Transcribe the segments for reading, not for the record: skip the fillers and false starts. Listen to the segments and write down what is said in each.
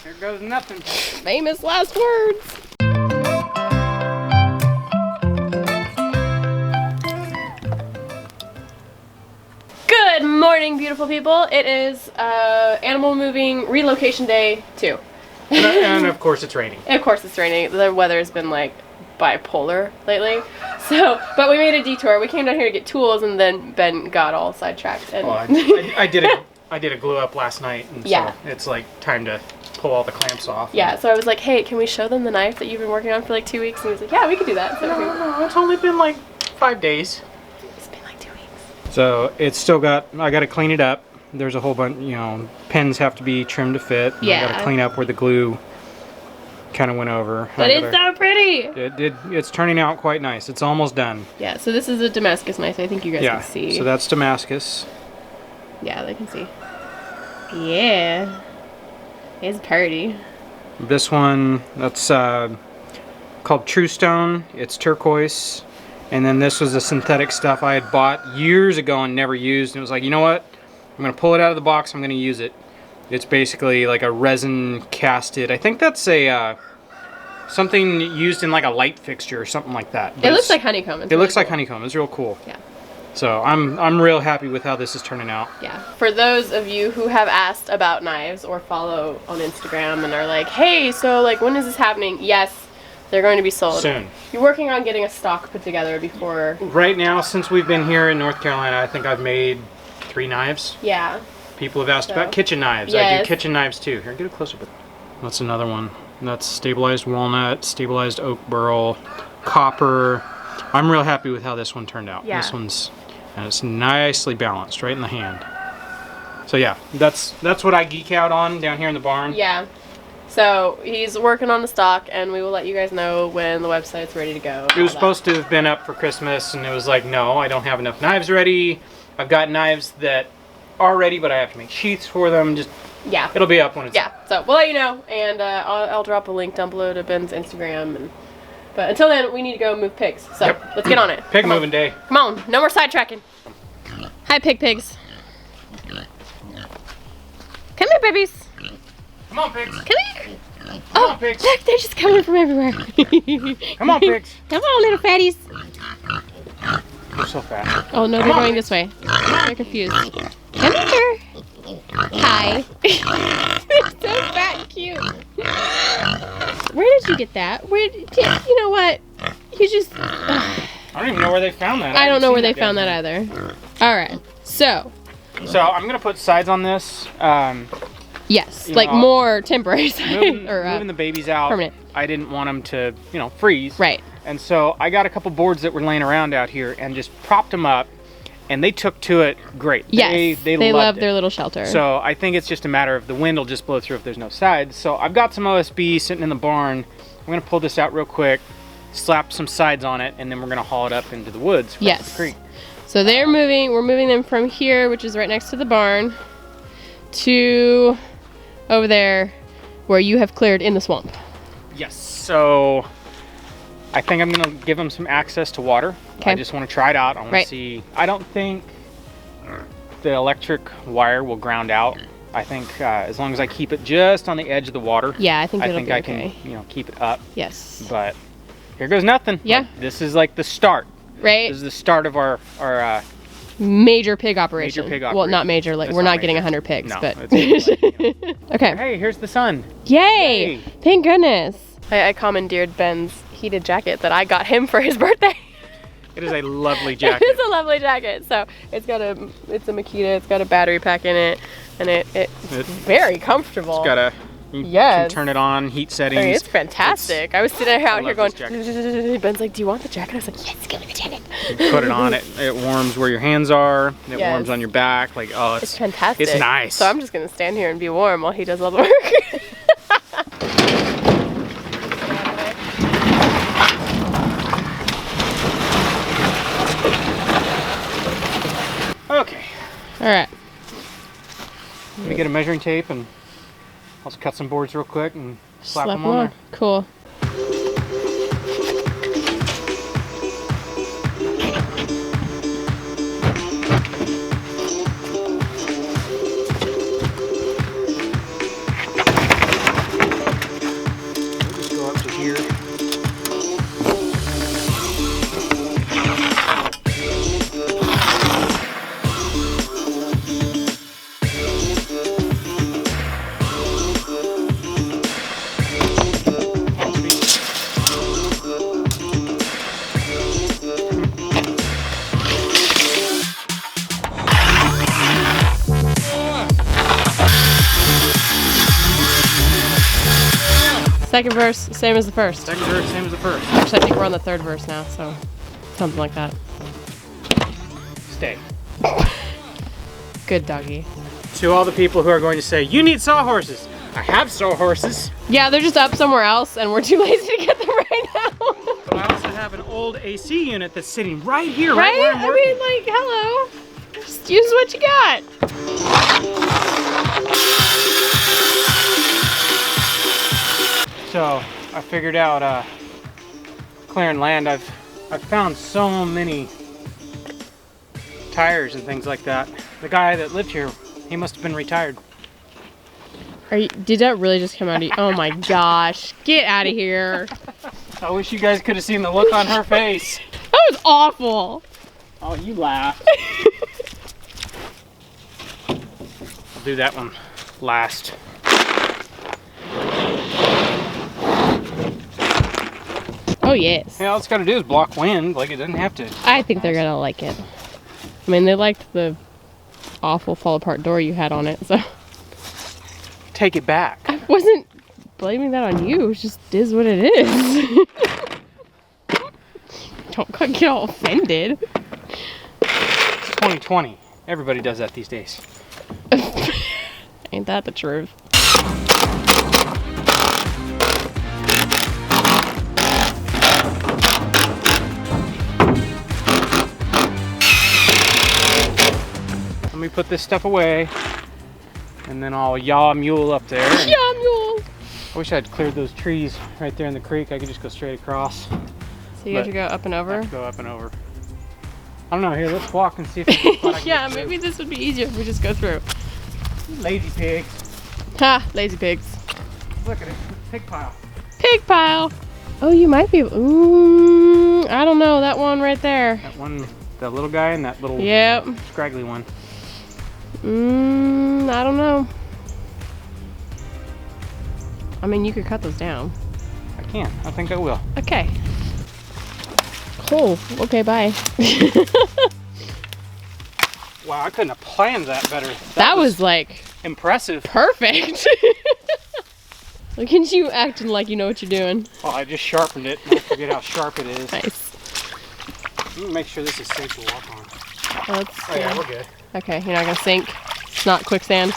Here goes nothing. Famous last words. Good morning, beautiful people. It is animal moving relocation day 2. And of course it's raining. And of course it's raining. The weather has been like bipolar lately. So, but we made a detour. We came down here to get tools, and then Ben got all sidetracked. And I did a glue up last night, and yeah. so it's like time to pull all the clamps off. Yeah, so I was like, hey, can we show them the knife that you've been working on for like 2 weeks? And he was like, yeah, we could do that. So No, it's only been like 5 days. It's been like 2 weeks. So it's still got, I got to clean it up. There's a whole bunch, you know, pins have to be trimmed to fit. Yeah. I got to clean up where the glue kind of went over. But it's so pretty! It's turning out quite nice. It's almost done. Yeah, so this is a Damascus knife. I think you guys can see. So that's Damascus. Yeah, they can see. Yeah. It's pretty. This one, that's called True Stone. It's turquoise. And then this was the synthetic stuff I had bought years ago and never used. And it was like, you know what? I'm going to pull it out of the box. I'm going to use it. It's basically like a resin casted. I think that's a something used in like a light fixture or something like that. It looks like honeycomb. It looks like honeycomb. It's real cool. Yeah. So I'm real happy with how this is turning out. Yeah. For those of you who have asked about knives or follow on Instagram and are like, hey, so like when is this happening? Yes, they're going to be sold. Soon. You're working on getting a stock put together before. Right now, since we've been here in North Carolina, I think I've made 3 knives. Yeah. People have asked about kitchen knives. Yes. I do kitchen knives too. Here, get a closer. That's another one. That's stabilized walnut, stabilized oak burl, copper. I'm real happy with how this one turned out. Yeah. This one's, and it's nicely balanced right in the hand. So yeah, that's what I geek out on down here in the barn. Yeah. So he's working on the stock, and we will let you guys know when the website's ready to go. It was supposed to have been up for Christmas, and it was like, no, I don't have enough knives ready. I've got knives that are ready, but I have to make sheaths for them. Just yeah, it'll be up when it's up. So we'll let you know, and I'll drop a link down below to Ben's Instagram. But until then, we need to go move pigs. So let's get on it. Pig moving day. Come on, no more sidetracking. Hi, pigs. Come here, babies. Come on, pigs. Come here. Come on, pigs. Look, they're just coming from everywhere. Come on, pigs. Come on, little fatties. You're so fast. Oh no, they're going this way. They're confused. Come here. Hi. They're so fat and cute. Where did you get that? You know what? You just... I don't even know where they found that. I don't know where they found that either. Alright, so I'm going to put sides on this. Yes, like more temporary sides. Moving the babies out. Permanent. I didn't want them to, freeze. Right. And so I got a couple boards that were laying around out here and just propped them up, and they took to it great. Yes, they love their little shelter. So I think it's just a matter of the wind will just blow through if there's no sides. So I've got some OSB sitting in the barn. I'm going to pull this out real quick, slap some sides on it, and then we're going to haul it up into the woods across the creek. So we're moving them from here, which is right next to the barn, to over there where you have cleared in the swamp. Yes, so I think I'm gonna give them some access to water. Okay. I just want to try it out. I want to see. I don't think the electric wire will ground out. I think as long as I keep it just on the edge of the water. Yeah, I think I okay. can keep it up. Yes. But here goes nothing. Yeah. Like, this is like the start. Right. This is the start of our major pig operation. Major pig operation. Well, not major. Like, we're not getting 100 pigs, no, but. Okay. Hey, here's the sun. Yay! Thank goodness. I commandeered Ben's heated jacket that I got him for his birthday. It is a lovely jacket. It's a lovely jacket. So it's a Makita. It's got a battery pack in it, and it's very comfortable. It's got you can turn it on, heat settings. I mean, it's fantastic. I was sitting out here going, Ben's like, do you want the jacket? I was like, yes, give me the jacket. You put it on, it warms where your hands are, it warms on your back. Like, oh, it's fantastic. It's nice. So I'm just going to stand here and be warm while he does all the work. Okay. All right. Let me get a measuring tape and I'll just cut some boards real quick and slap them on there. Cool. Second verse, same as the first. Second verse, same as the first. Actually, I think we're on the third verse now, so something like that. Stay. Good doggy. To all the people who are going to say, you need sawhorses. I have sawhorses. Yeah, they're just up somewhere else, and we're too lazy to get them right now. But I also have an old AC unit that's sitting right here, Right? right where I'm I working. mean, like, hello. Just use what you got. So I figured out clearing land. I've found so many tires and things like that. The guy that lived here, he must have been retired. Did that really just come out of you? Oh my gosh. Get out of here. I wish you guys could have seen the look on her face. That was awful. Oh, you laughed. I'll do that one last. Oh yes. Yeah, all it's got to do is block wind. Like, it doesn't have to. I think they're gonna like it. I mean, they liked the awful fall apart door you had on it, so. Take it back. I wasn't blaming that on you. It just is what it is. Don't get all offended. It's 2020. Everybody does that these days. Ain't that the truth? Let me put this stuff away, and then I'll yaw a mule up there. And Yeah, mule. I wish I'd cleared those trees right there in the creek. I could just go straight across. So you have to go up and I over? have to go up and over. I don't know. Here, let's walk and see if we can spot I can Yeah, get through. maybe this would be easier if we just go through. Lazy pigs. Ha! Lazy pigs. Look at it. Pig pile. Pig pile! Oh, you might be. Ooh, I don't know. That one right there. That one, the little guy, and that little Yep. scraggly one. I don't know. I mean, you could cut those down. I can. I think I will. Okay. Cool. Okay, bye. Wow, I couldn't have planned that better. That was like impressive. perfect. Look at you acting like you know what you're doing. Oh, I just sharpened it. I forget how sharp it is. Nice. Let me make sure this is safe to walk on. Let's Oh yeah, we're good. Okay, you're not gonna sink. It's not quicksand.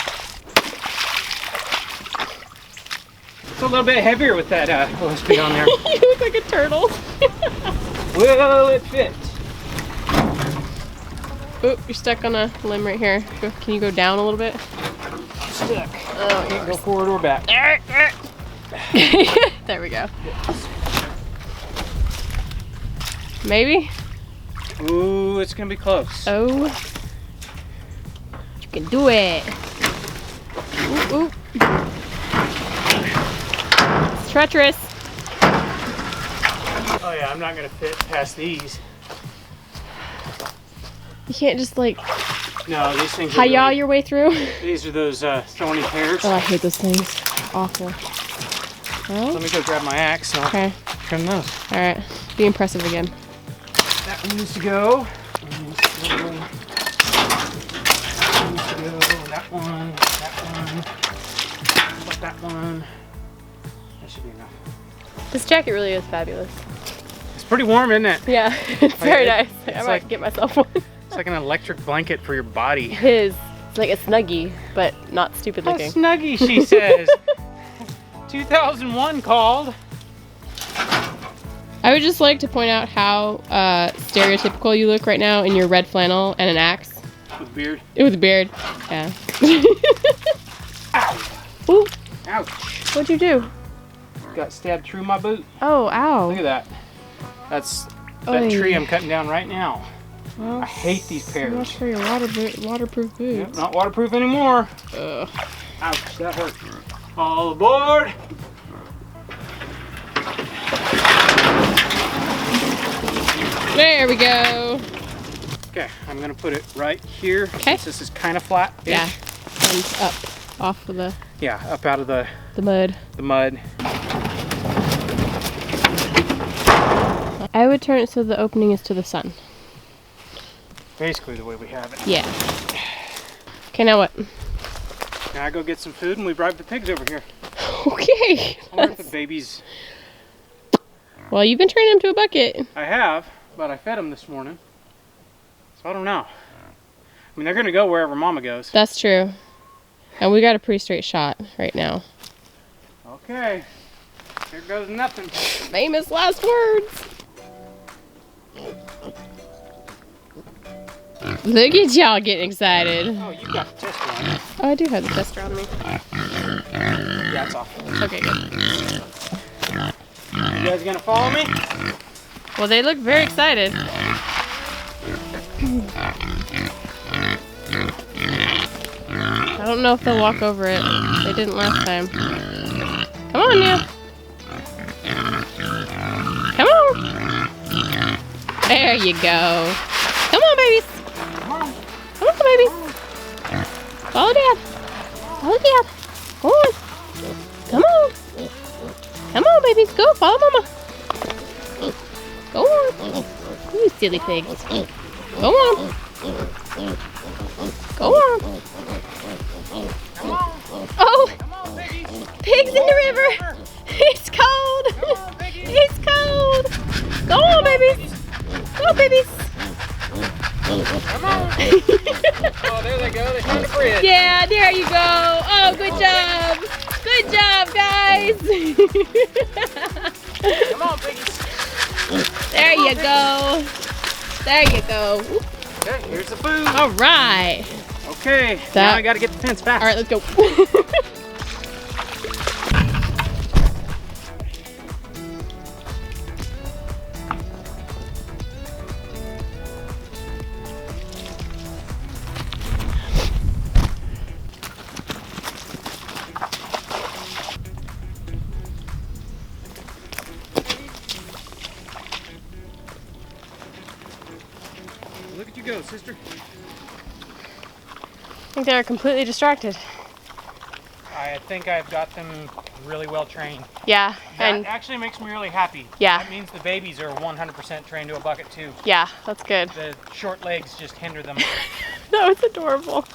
It's a little bit heavier with that OSB on there. You look like a turtle. Will it fit? Oh, you're stuck on a limb right here. Can you go down a little bit? I'm stuck. Oh, Go forward or back. There we go. Maybe? Ooh, it's gonna be close. Oh. You can do it. Ooh, ooh. It's treacherous. Oh yeah, I'm not gonna fit past these. You can't just like No, these things are hi-ya really, your way through. these are those thorny pears. Oh, I hate those things. Awful. Well, Let me go grab my axe and I'll okay. trim those. Alright. Be impressive again. That one needs to go. That one needs to go. That one. How about that one? That should be enough. This jacket really is fabulous. It's pretty warm, isn't it? Yeah, it's very nice. I it's might like- get myself one. It's like an electric blanket for your body. It is. It's like a Snuggie, but not stupid A looking. Snuggie, she says. 2001 called. I would just like to point out how stereotypical you look right now in your red flannel and an axe. With beard. With a beard. Yeah. Ow! Ooh, Ouch! what'd you do? Got stabbed through my boot. Oh, ow. Look at that. That's that Oy. tree I'm cutting down right now. Well, I hate these I'm not pears. sure your waterproof boots. Yep, not waterproof anymore. Ugh. Ouch, that hurt. All aboard! There we go. Okay, I'm gonna put it right here. Okay. Since this is kind of flat. Yeah. And up off of the Yeah, up out of the mud. mud. I would turn it so the opening is to the sun. Basically the way we have it. Yeah. Okay, now what? Now I go get some food and we drive the pigs over here. Okay. I wonder if the babies... Well, you've been training them to a bucket. I have, but I fed them this morning. So I don't know. I mean, they're going to go wherever Mama goes. That's true. And we got a pretty straight shot right now. Okay. Here goes nothing. Famous last words. Look at y'all getting excited. Oh, you got the tester on you. Oh, I do have the tester on me. Yeah, it's off. Okay, good. You guys gonna follow me? Well, they look very excited. I don't know if they'll walk over it. They didn't last time. Come on, now. Come on. There you go. Come on, babies. Come on, babies. Follow Dad. Follow Dad. Go on. Come on. Come on, babies. Go. Follow Mama. Go on. You silly pigs. Go on. Go on. Oh, pigs in the river. It's cold. It's cold. Go on, babies. Go, babies. Come on. Oh, there they go. They found a bridge. Yeah, there you go. Oh, good job. Good job, guys. Come on, piggies. There you go. There you go. Okay, here's the food. All right. Okay, now I gotta get the fence back. All right, let's go. Look at you go, sister. I think they're completely distracted. I think I've got them really well trained. Yeah, That and actually makes me really happy. Yeah. That means the babies are 100% trained to a bucket too. yeah, that's good. The short legs just hinder them. That was adorable.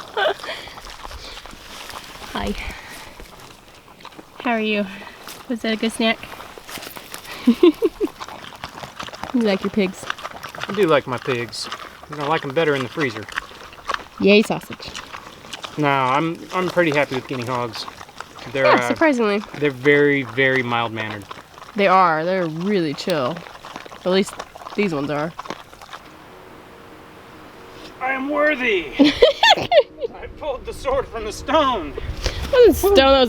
Hi. How are you? Was that a good snack? You like your pigs? I do like my pigs. I like them better in the freezer. Yay, sausage. No, I'm pretty happy with guinea hogs. They're Yeah, surprisingly. they're very, very mild mannered. They are. They're really chill. At least these ones are. I am worthy. I pulled the sword from the stone.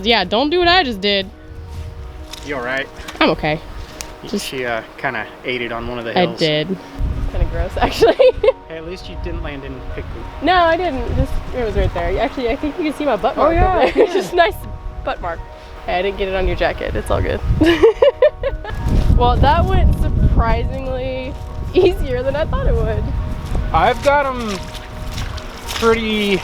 Yeah, don't do what I just did. You all right? I'm okay. She kind of ate it on one of the I hills. did. Kind of gross, actually. Hey, at least you didn't land in pig poop. No, I didn't. It was right there. Actually, I think you can see my butt mark over there. It's just a nice butt mark. Hey, I didn't get it on your jacket. It's all good. Well, that went surprisingly easier than I thought it would. I've got them pretty...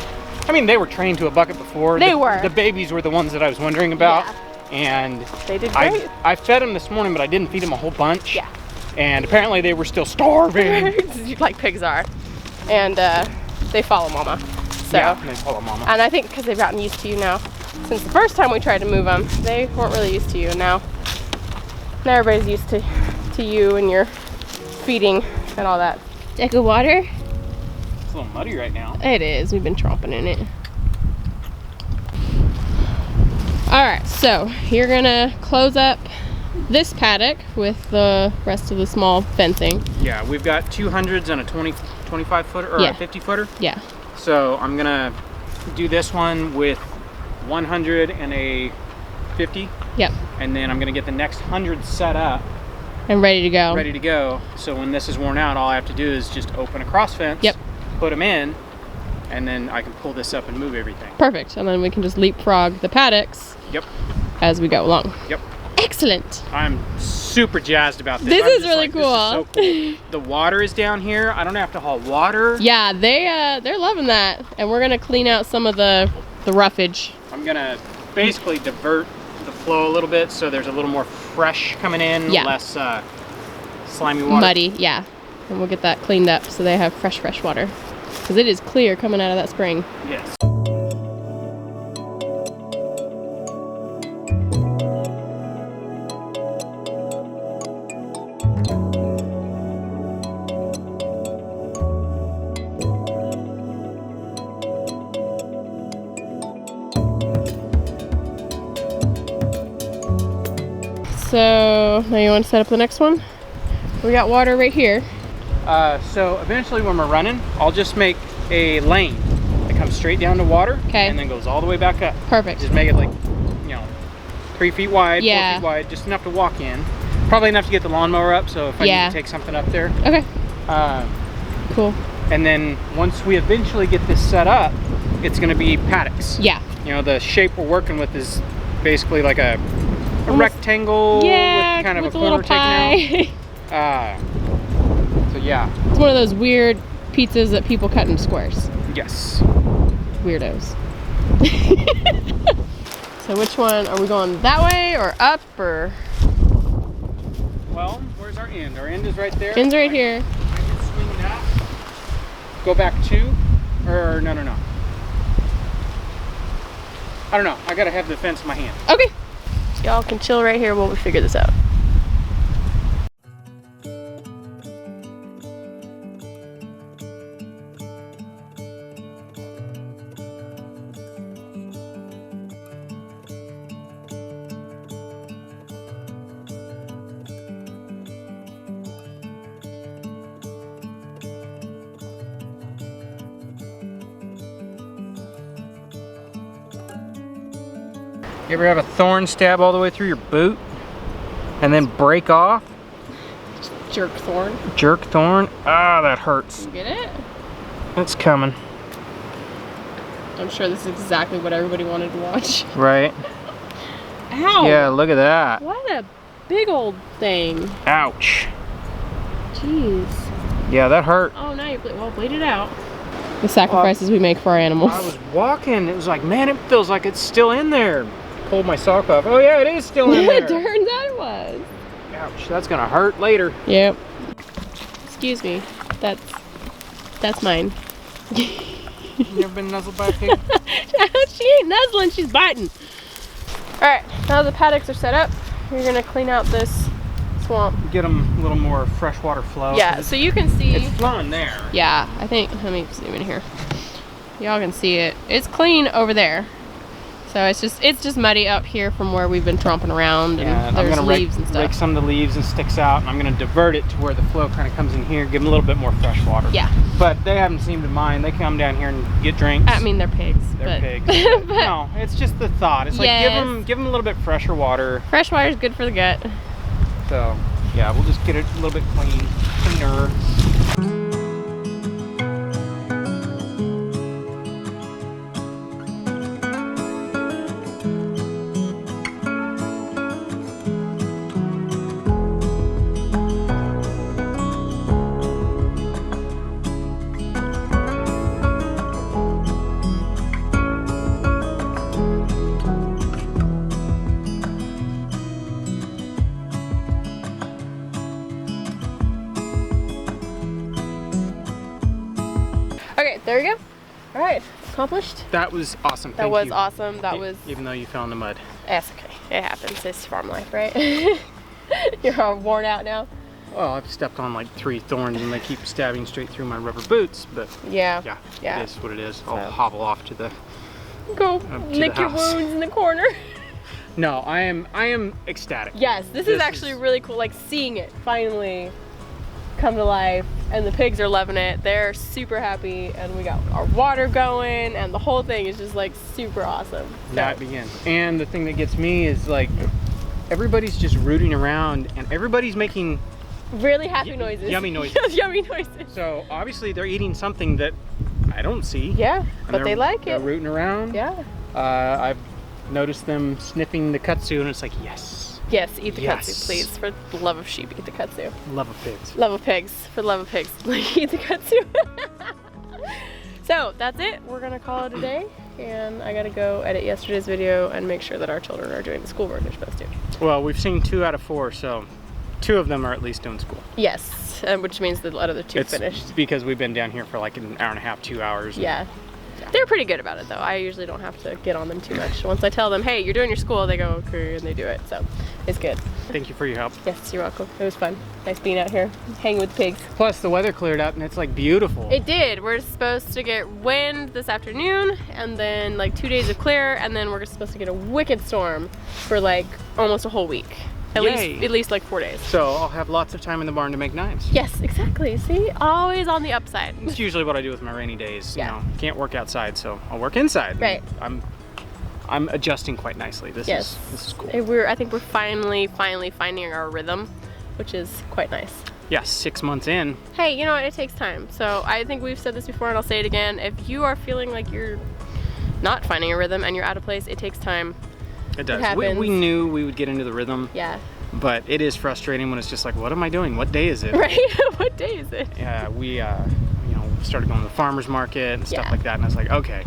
I mean, they were trained to a bucket before. They were. The babies were the ones that I was wondering about. Yeah. And They did great. I fed them this morning, but I didn't feed them a whole bunch. Yeah. And apparently they were still starving. Like pigs are. And they follow Mama. So. Yeah, they follow Mama. And I think because they've gotten used to you now. Since the first time we tried to move them, they weren't really used to you. Now everybody's used to you and your feeding and all that. Take a water? It's a little muddy right now. It is. We've been tromping in it. Alright, so you're gonna close up this paddock with the rest of the small fencing. Yeah, we've got 200s and a 25 footer or a 50 footer. Yeah. So I'm gonna do this one with 100 and a 50. Yep. And then I'm gonna get the next 100 set up. And ready to go. Ready to go. So when this is worn out, all I have to do is just open a cross fence. Yep. Put them in, and then I can pull this up and move everything. Perfect. And then we can just leapfrog the paddocks. Yep. As we go along. Yep. Excellent. I'm super jazzed about this. This I'm is just really like, cool. This is so cool. The water is down here. I don't have to haul water. Yeah, they're loving that. And we're gonna clean out some of the roughage. I'm gonna basically divert the flow a little bit so there's a little more fresh coming in, Yeah. less slimy water. Muddy, yeah. And we'll get that cleaned up so they have fresh water. Because it is clear coming out of that spring. Yes. So now you want to set up the next one? We got water right here. So eventually when we're running, I'll just make a lane that comes straight down to water, Okay. and then goes all the way back up. Perfect. Just make it like, you know, 3 feet wide, Yeah. 4 feet wide, just enough to walk in. Probably enough to get the lawnmower up, so if I need Yeah. to take something up there. Okay. Cool. And then once we eventually get this set up, it's gonna be paddocks. Yeah. You know, the shape we're working with is basically like a rectangle Yeah, with kind of with a a little corner taken pie. out. So yeah, It's one of those weird pizzas that people cut into squares. yes. Weirdos. So which one, are we going that way or up or? Well, where's our end? Our end is right there. End's right here. I can swing that. Go back 2, or no. I don't know. I gotta have the fence in my hand. Okay. Y'all can chill right here while we figure this out. You ever have a thorn stab all the way through your boot and then break off? Jerk thorn. Jerk thorn? Ah, that hurts. You get it? It's coming. I'm sure this is exactly what everybody wanted to watch. Right? Ow! Yeah, look at that. What a big old thing. Ouch. Jeez. Yeah, that hurt. Oh, now you're bleed it out. The sacrifices we make for our animals. I was walking, it was like, man, it feels like it's still in there. Pulled my sock off. Oh yeah, it is still in there. It turns out it was. Ouch, that's gonna hurt later. Yep. Excuse me. That's mine. You ever been nuzzled by a pig? She ain't nuzzling, she's biting. Alright, now the paddocks are set up. You're gonna clean out this swamp. Get them a little more freshwater flow. Yeah, so you can see. It's flowing there. Yeah, I think, let me zoom in here. Y'all can see it. It's clean over there. So it's just muddy up here from where we've been tromping around, and I'm there's gonna leaves and rake stuff. some of the leaves and sticks out, and I'm gonna divert it to where the flow kind of comes in here, give them a little bit more fresh water. Yeah. But they haven't seemed to mind. They come down here and get drinks. I mean, they're pigs. They're but, pigs. but No, it's just the thought. It's like Yes. give them a little bit fresher water. fresh water is good for the gut. So yeah, we'll just get it a little bit cleaner. Okay, there we go. All right, accomplished. That was awesome. That Thank was you. awesome. That was. Even though you fell in the mud. That's okay. It happens. It's farm life, right? You're all worn out now. Well, I've stepped on like 3 thorns and they keep stabbing straight through my rubber boots, but Yeah. yeah, it is what it is. I'll So. hobble off to the. Go to lick the your house. wounds in the corner. No, I am ecstatic. Yes, this is actually really cool. Like seeing it finally come to life, and the pigs are loving it. They're super happy, and we got our water going, and the whole thing is just like super awesome. Now it begins. And the thing that gets me is like everybody's just rooting around and everybody's making Really happy noises. yummy noises. Yummy noises. So obviously they're eating something that I don't see. Yeah, And but they like they're it. rooting around. Yeah. I've noticed them sniffing the kudzu and it's like, yes. Yes, eat the Yes. kudzu, please. For the love of sheep, eat the kudzu. Love of pigs. Love of pigs. For the love of pigs, eat the kudzu. So that's it. We're gonna call it a day, and I gotta go edit yesterday's video and make sure that our children are doing the schoolwork they're supposed to. Well, we've seen 2 out of 4, so 2 of them are at least doing school. Yes, which means the other 2 It's finished. because we've been down here for like an hour and a half, 2 hours. Yeah. They're pretty good about it though. I usually don't have to get on them too much. Once I tell them, hey, you're doing your school, they go, okay, and they do it. So it's good. Thank you for your help. Yes, you're welcome. It was fun. Nice being out here, hanging with pigs. Plus the weather cleared up and it's like beautiful. It did. We're supposed to get wind this afternoon, and then like 2 days of clear, and then we're supposed to get a wicked storm for like almost a whole week. At Yay. least like 4 days. So I'll have lots of time in the barn to make knives. Yes, exactly. See, always on the upside. It's usually what I do with my rainy days. Yeah. You know, can't work outside, so I'll work inside. Right. I'm adjusting quite nicely. This is cool. I think we're finally finding our rhythm, which is quite nice. Yeah, 6 months in. Hey, you know what? It takes time. So I think we've said this before, and I'll say it again. If you are feeling like you're not finding a rhythm and you're out of place, it takes time. It does. happens. We knew we would get into the rhythm. Yeah. But it is frustrating when it's just like, what am I doing? What day is it? Right? What day is it? Yeah, we you know, started going to the farmer's market and stuff Yeah. like that, and I was like, okay,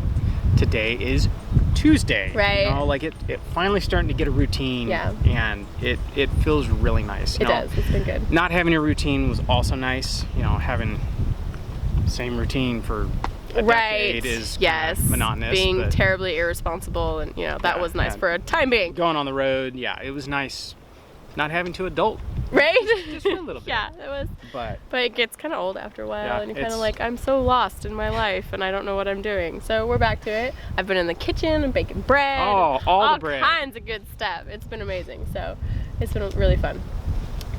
today is Tuesday. Right. You know, like it finally starting to get a routine. Yeah. And it feels really nice. It does. It's been good. Not having a routine was also nice. You know, having the same routine for a decade is yes. monotonous. Being but terribly irresponsible, and you know that Yeah, was nice yeah. for a time being. going on the road, yeah, it was nice. Not having to adult Right? just for a little bit. Yeah, it was. But But it gets kind of old after a while, Yeah, and you're kind of it's- like, I'm so lost in my life, and I don't know what I'm doing. So we're back to it. I've been in the kitchen and baking bread. Oh, all the bread. kinds of good stuff. It's been amazing. So it's been really fun.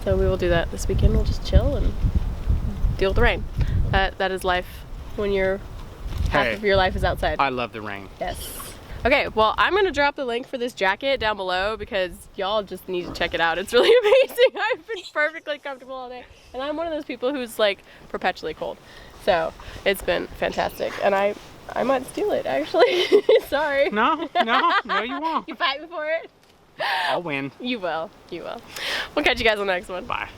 So we will do that this weekend. We'll just chill and deal with the rain. That is life when half Hey, of your life is outside. I love the rain. Yes. Okay, well, I'm gonna drop the link for this jacket down below because y'all just need to check it out. It's really amazing. I've been perfectly comfortable all day. And I'm one of those people who's like perpetually cold. So it's been fantastic. And I might steal it, actually. Sorry. No, you won't. You fight me for it? I'll win. You will. We'll catch you guys on the next one. Bye.